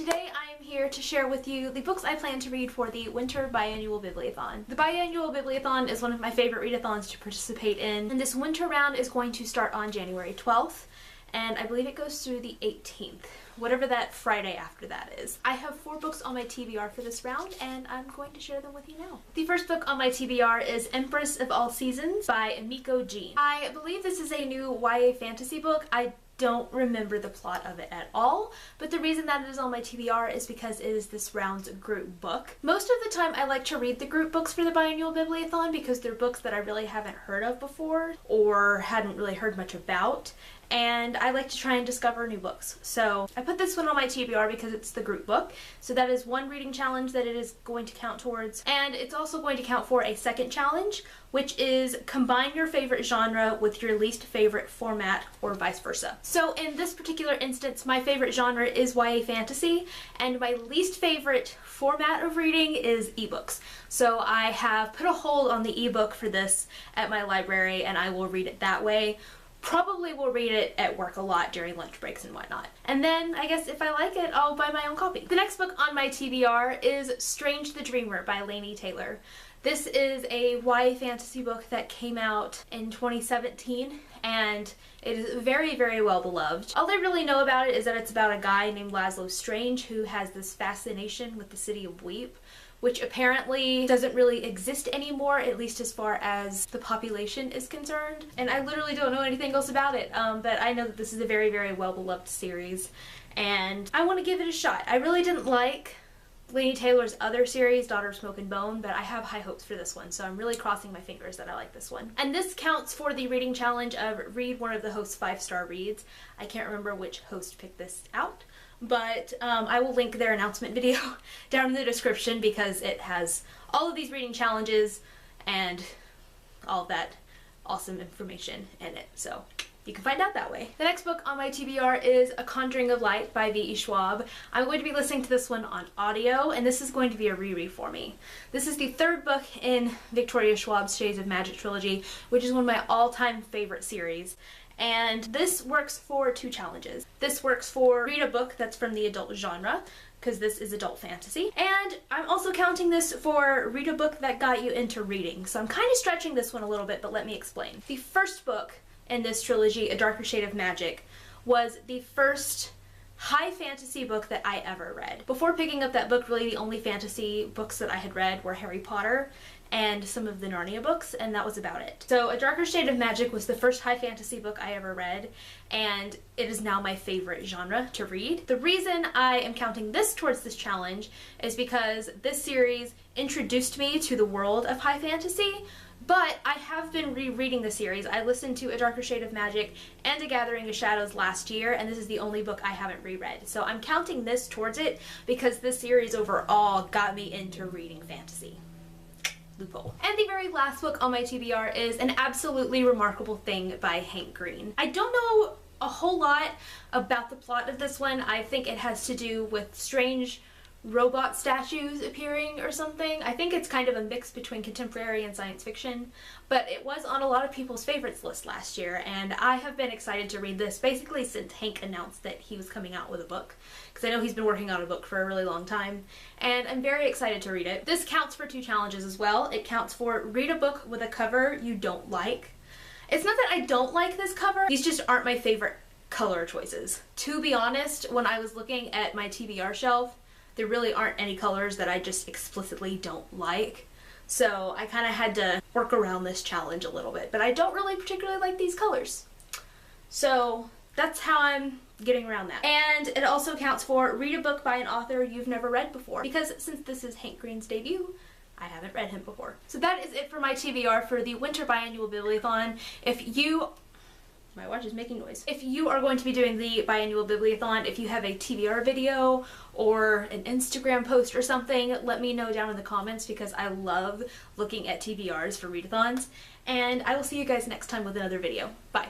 Today I am here to share with you the books I plan to read for the Winter Biannual Bibliothon. The Biannual Bibliothon is one of my favorite readathons to participate in, and this winter round is going to start on January 12th, and I believe it goes through the 18th, whatever that Friday after that is. I have 4 books on my TBR for this round, and I'm going to share them with you now. The first book on my TBR is Empress of All Seasons by Miko Jean. I believe this is a new YA fantasy book. I don't remember the plot of it at all, but the reason that it is on my TBR is because it is this round's group book. Most of the time I like to read the group books for the Biannual Bibliothon because they're books that I really haven't heard of before or hadn't really heard much about, and I like to try and discover new books. So I put this one on my TBR because it's the group book, so that is one reading challenge that it is going to count towards, and it's also going to count for a second challenge, which is combine your favorite genre with your least favorite format or vice versa. So in this particular instance, my favorite genre is YA fantasy, and my least favorite format of reading is ebooks. So I have put a hold on the ebook for this at my library, and I will read it that way. Probably will read it at work a lot during lunch breaks and whatnot. And then, I guess if I like it, I'll buy my own copy. The next book on my TBR is Strange the Dreamer by Laini Taylor. This is a YA fantasy book that came out in 2017, and it is very, very well beloved. All I really know about it is that it's about a guy named Laszlo Strange who has this fascination with the city of Weep, which apparently doesn't really exist anymore, at least as far as the population is concerned. And I literally don't know anything else about it, but I know that this is a very, very well-beloved series, and I want to give it a shot. I really didn't like Laini Taylor's other series, Daughter of Smoke and Bone, but I have high hopes for this one, so I'm really crossing my fingers that I like this one. And this counts for the reading challenge of read one of the host's 5-star reads. I can't remember which host picked this out, but I will link their announcement video down in the description because it has all of these reading challenges and all of that awesome information in it, so you can find out that way. The next book on my TBR is A Conjuring of Light by V.E. Schwab. I'm going to be listening to this one on audio, and this is going to be a reread for me. This is the 3rd book in Victoria Schwab's Shades of Magic trilogy, which is one of my all-time favorite series. And this works for 2 challenges. This works for read a book that's from the adult genre, because this is adult fantasy. And I'm also counting this for read a book that got you into reading. So I'm kind of stretching this one a little bit, but let me explain. The first book in this trilogy, A Darker Shade of Magic, was the first high fantasy book that I ever read. Before picking up that book, really the only fantasy books that I had read were Harry Potter and some of the Narnia books, and that was about it. So A Darker Shade of Magic was the first high fantasy book I ever read, and it is now my favorite genre to read. The reason I am counting this towards this challenge is because this series introduced me to the world of high fantasy, but I have been rereading the series. I listened to A Darker Shade of Magic and A Gathering of Shadows last year, and this is the only book I haven't reread. So I'm counting this towards it because this series overall got me into reading fantasy. Loophole. And the very last book on my TBR is An Absolutely Remarkable Thing by Hank Green. I don't know a whole lot about the plot of this one. I think it has to do with strange robot statues appearing or something. I think it's kind of a mix between contemporary and science fiction, but it was on a lot of people's favorites list last year, and I have been excited to read this basically since Hank announced that he was coming out with a book, because I know he's been working on a book for a really long time, and I'm very excited to read it. This counts for 2 challenges as well. It counts for read a book with a cover you don't like. It's not that I don't like this cover, these just aren't my favorite color choices. To be honest, when I was looking at my TBR shelf, there really aren't any colors that I just explicitly don't like. So I kind of had to work around this challenge a little bit, but I don't really particularly like these colors. So that's how I'm getting around that. And it also counts for read a book by an author you've never read before, because since this is Hank Green's debut, I haven't read him before. So that is it for my TBR for the Winter Biannual Bibliothon. My watch is making noise. If you are going to be doing the Biannual Bibliothon, if you have a TBR video or an Instagram post or something, let me know down in the comments because I love looking at TBRs for readathons. And I will see you guys next time with another video. Bye.